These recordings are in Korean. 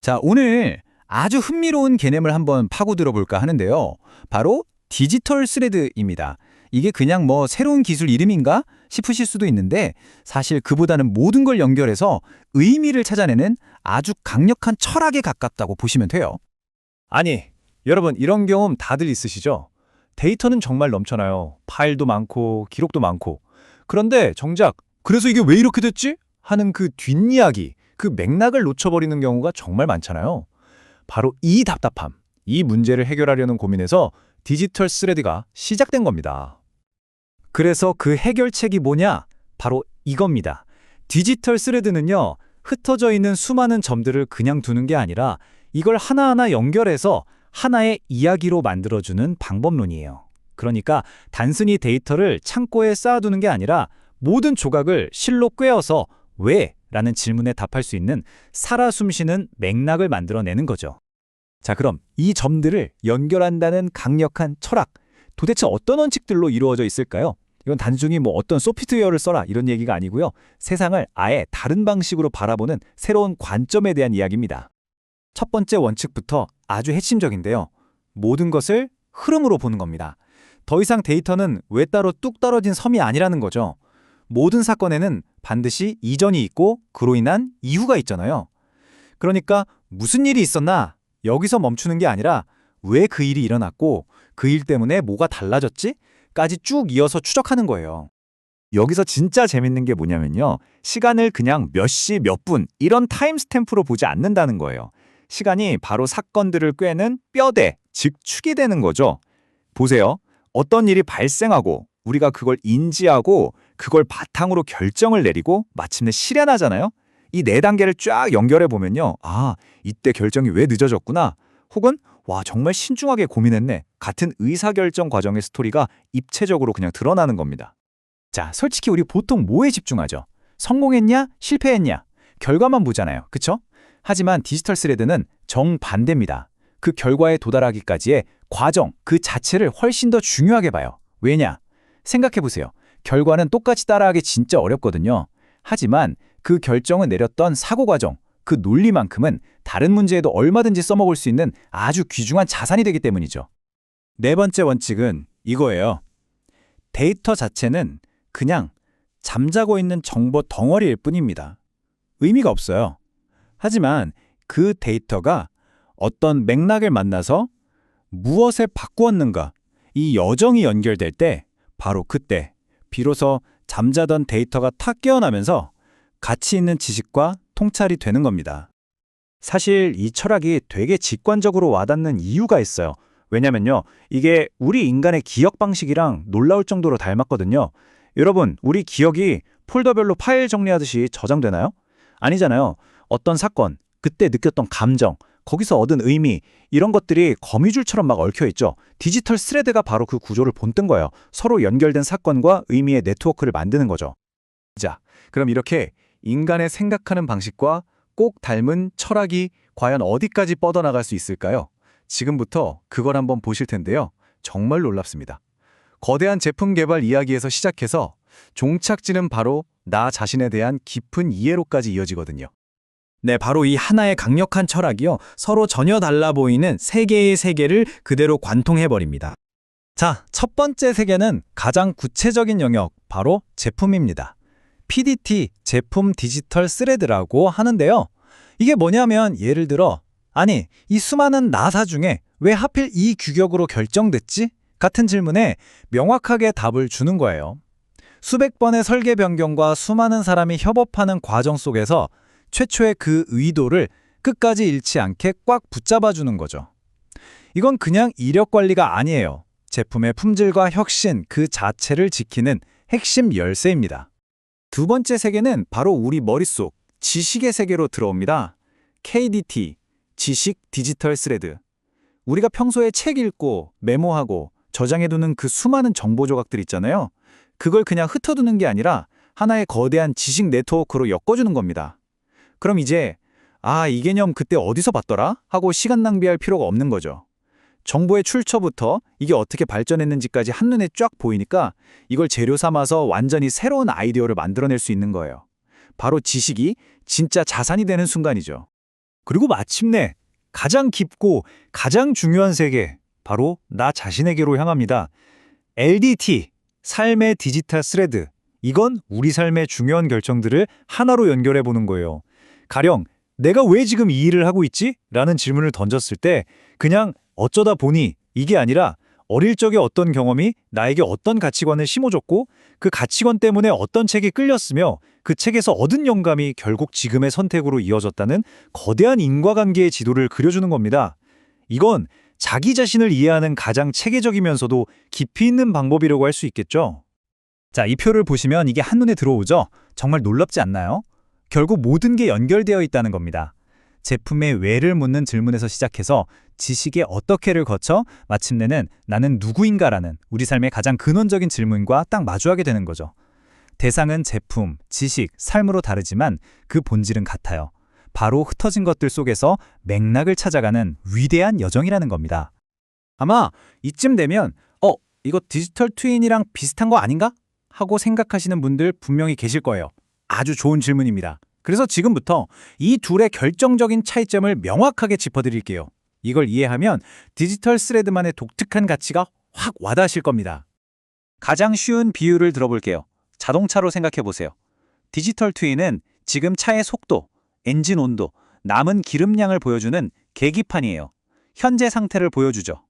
자, 오늘 아주 흥미로운 개념을 한번 파고들어 볼까 하는데요. 바로 디지털 스레드입니다. 이게 그냥 뭐 새로운 기술 이름인가 싶으실 수도 있는데 사실 그보다는 모든 걸 연결해서 의미를 찾아내는 아주 강력한 철학에 가깝다고 보시면 돼요. 아니, 여러분 이런 경험 다들 있으시죠? 데이터는 정말 넘쳐나요. 파일도 많고 기록도 많고. 그런데 정작 그래서 이게 왜 이렇게 됐지? 하는 그 뒷이야기, 그 맥락을 놓쳐버리는 경우가 정말 많잖아요. 바로 이 답답함, 이 문제를 해결하려는 고민에서 디지털 스레드가 시작된 겁니다. 그래서 그 해결책이 뭐냐? 바로 이겁니다. 디지털 스레드는요, 흩어져 있는 수많은 점들을 그냥 두는 게 아니라 이걸 하나하나 연결해서 하나의 이야기로 만들어주는 방법론이에요. 그러니까 단순히 데이터를 창고에 쌓아두는 게 아니라 모든 조각을 실로 꿰어서 왜? 라는 질문에 답할 수 있는 살아 숨쉬는 맥락을 만들어내는 거죠. 자, 그럼 이 점들을 연결한다는 강력한 철학, 도대체 어떤 원칙들로 이루어져 있을까요? 이건 단순히 뭐 어떤 소프트웨어를 써라 이런 얘기가 아니고요. 세상을 아예 다른 방식으로 바라보는 새로운 관점에 대한 이야기입니다. 첫 번째 원칙부터 아주 핵심적인데요. 모든 것을 흐름으로 보는 겁니다. 더 이상 데이터는 외따로 뚝 떨어진 섬이 아니라는 거죠. 모든 사건에는 반드시 이전이 있고 그로 인한 이후가 있잖아요. 그러니까 무슨 일이 있었나 여기서 멈추는 게 아니라 왜 그 일이 일어났고 그 일 때문에 뭐가 달라졌지? 까지 쭉 이어서 추적하는 거예요. 여기서 진짜 재밌는 게 뭐냐면요. 시간을 그냥 몇 시, 몇 분 이런 타임스탬프로 보지 않는다는 거예요. 시간이 바로 사건들을 꿰는 뼈대, 즉 축이 되는 거죠. 보세요. 어떤 일이 발생하고 우리가 그걸 인지하고 그걸 바탕으로 결정을 내리고 마침내 실현하잖아요. 이 네 단계를 쫙 연결해 보면요. 아, 이때 결정이 왜 늦어졌구나. 혹은 와, 정말 신중하게 고민했네. 같은 의사결정 과정의 스토리가 입체적으로 그냥 드러나는 겁니다. 자, 솔직히 우리 보통 뭐에 집중하죠? 성공했냐? 실패했냐? 결과만 보잖아요. 그쵸? 하지만 디지털 스레드는 정반대입니다. 그 결과에 도달하기까지의 과정, 그 자체를 훨씬 더 중요하게 봐요. 왜냐? 생각해보세요. 결과는 똑같이 따라하기 진짜 어렵거든요. 하지만 그 결정을 내렸던 사고 과정, 그 논리만큼은 다른 문제에도 얼마든지 써먹을 수 있는 아주 귀중한 자산이 되기 때문이죠. 네 번째 원칙은 이거예요. 데이터 자체는 그냥 잠자고 있는 정보 덩어리일 뿐입니다. 의미가 없어요. 하지만 그 데이터가 어떤 맥락을 만나서 무엇을 바꾸었는가, 이 여정이 연결될 때 바로 그때 비로소 잠자던 데이터가 탁 깨어나면서 가치 있는 지식과 통찰이 되는 겁니다. 사실 이 철학이 되게 직관적으로 와닿는 이유가 있어요. 왜냐면요, 이게 우리 인간의 기억 방식이랑 놀라울 정도로 닮았거든요. 여러분, 우리 기억이 폴더별로 파일 정리하듯이 저장되나요? 아니잖아요. 어떤 사건, 그때 느꼈던 감정, 거기서 얻은 의미, 이런 것들이 거미줄처럼 막 얽혀있죠. 디지털 스레드가 바로 그 구조를 본뜬 거예요. 서로 연결된 사건과 의미의 네트워크를 만드는 거죠. 자, 그럼 이렇게 인간의 생각하는 방식과 꼭 닮은 철학이 과연 어디까지 뻗어나갈 수 있을까요? 지금부터 그걸 한번 보실 텐데요. 정말 놀랍습니다. 거대한 제품 개발 이야기에서 시작해서 종착지는 바로 나 자신에 대한 깊은 이해로까지 이어지거든요. 네, 바로 이 하나의 강력한 철학이요. 서로 전혀 달라 보이는 세 개의 세계를 그대로 관통해버립니다. 자, 첫 번째 세계는 가장 구체적인 영역, 바로 제품입니다. PDT, 제품 디지털 스레드라고 하는데요. 이게 뭐냐면 예를 들어, 아니, 이 수많은 나사 중에 왜 하필 이 규격으로 결정됐지? 같은 질문에 명확하게 답을 주는 거예요. 수백 번의 설계 변경과 수많은 사람이 협업하는 과정 속에서 최초의 그 의도를 끝까지 잃지 않게 꽉 붙잡아주는 거죠. 이건 그냥 이력 관리가 아니에요. 제품의 품질과 혁신 그 자체를 지키는 핵심 열쇠입니다. 두 번째 세계는 바로 우리 머릿속 지식의 세계로 들어옵니다. KDT, 지식 디지털 스레드. 우리가 평소에 책 읽고 메모하고 저장해두는 그 수많은 정보 조각들 있잖아요. 그걸 그냥 흩어두는 게 아니라 하나의 거대한 지식 네트워크로 엮어주는 겁니다. 그럼 이제 이 개념 그때 어디서 봤더라? 하고 시간 낭비할 필요가 없는 거죠. 정보의 출처부터 이게 어떻게 발전했는지까지 한눈에 쫙 보이니까 이걸 재료 삼아서 완전히 새로운 아이디어를 만들어낼 수 있는 거예요. 바로 지식이 진짜 자산이 되는 순간이죠. 그리고 마침내 가장 깊고 가장 중요한 세계, 바로 나 자신에게로 향합니다. LDT, 삶의 디지털 스레드. 이건 우리 삶의 중요한 결정들을 하나로 연결해 보는 거예요. 가령 내가 왜 지금 이 일을 하고 있지? 라는 질문을 던졌을 때 그냥 어쩌다 보니 이게 아니라 어릴 적에 어떤 경험이 나에게 어떤 가치관을 심어줬고 그 가치관 때문에 어떤 책에 끌렸으며 그 책에서 얻은 영감이 결국 지금의 선택으로 이어졌다는 거대한 인과관계의 지도를 그려주는 겁니다. 이건 자기 자신을 이해하는 가장 체계적이면서도 깊이 있는 방법이라고 할 수 있겠죠. 자, 이 표를 보시면 이게 한눈에 들어오죠? 정말 놀랍지 않나요? 결국 모든 게 연결되어 있다는 겁니다. 제품의 왜를 묻는 질문에서 시작해서 지식의 어떻게를 거쳐 마침내는 나는 누구인가라는 우리 삶의 가장 근원적인 질문과 딱 마주하게 되는 거죠. 대상은 제품, 지식, 삶으로 다르지만 그 본질은 같아요. 바로 흩어진 것들 속에서 맥락을 찾아가는 위대한 여정이라는 겁니다. 아마 이쯤 되면 이거 디지털 트윈이랑 비슷한 거 아닌가? 하고 생각하시는 분들 분명히 계실 거예요. 아주 좋은 질문입니다. 그래서 지금부터 이 둘의 결정적인 차이점을 명확하게 짚어드릴게요. 이걸 이해하면 디지털 스레드만의 독특한 가치가 확 와닿으실 겁니다. 가장 쉬운 비유를 들어볼게요. 자동차로 생각해 보세요. 디지털 트윈은 지금 차의 속도, 엔진 온도, 남은 기름량을 보여주는 계기판이에요. 현재 상태를 보여주죠.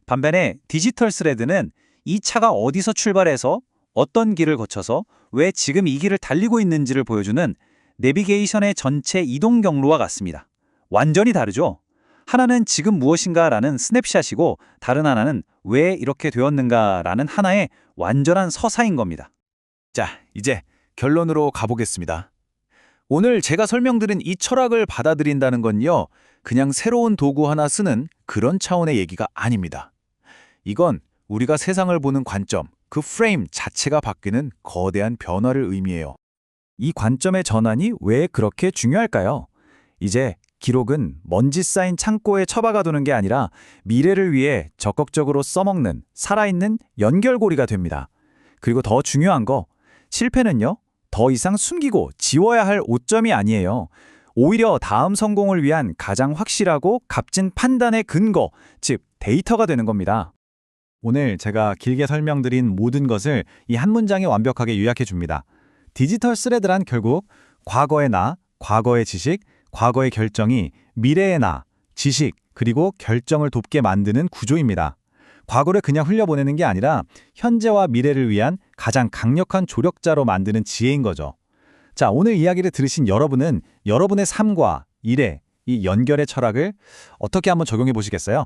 반면에 디지털 스레드는 이 차가 어디서 출발해서 어떤 길을 거쳐서 왜 지금 이 길을 달리고 있는지를 보여주는 내비게이션의 전체 이동 경로와 같습니다. 완전히 다르죠? 하나는 지금 무엇인가라는 스냅샷이고 다른 하나는 왜 이렇게 되었는가라는 하나의 완전한 서사인 겁니다. 자, 이제 결론으로 가보겠습니다. 오늘 제가 설명드린 이 철학을 받아들인다는 건요, 그냥 새로운 도구 하나 쓰는 그런 차원의 얘기가 아닙니다. 이건 우리가 세상을 보는 관점, 그 프레임 자체가 바뀌는 거대한 변화를 의미해요. 이 관점의 전환이 왜 그렇게 중요할까요? 이제 기록은 먼지 쌓인 창고에 처박아 두는 게 아니라 미래를 위해 적극적으로 써먹는 살아있는 연결고리가 됩니다. 그리고 더 중요한 거, 실패는요, 더 이상 숨기고 지워야 할 오점이 아니에요. 오히려 다음 성공을 위한 가장 확실하고 값진 판단의 근거, 즉 데이터가 되는 겁니다. 오늘 제가 길게 설명드린 모든 것을 이 한 문장에 완벽하게 요약해 줍니다. 디지털 스레드란 결국 과거의 나, 과거의 지식, 과거의 결정이 미래의 나, 지식, 그리고 결정을 돕게 만드는 구조입니다. 과거를 그냥 흘려보내는 게 아니라 현재와 미래를 위한 가장 강력한 조력자로 만드는 지혜인 거죠. 자, 오늘 이야기를 들으신 여러분은 여러분의 삶과 일에 이 연결의 철학을 어떻게 한번 적용해 보시겠어요?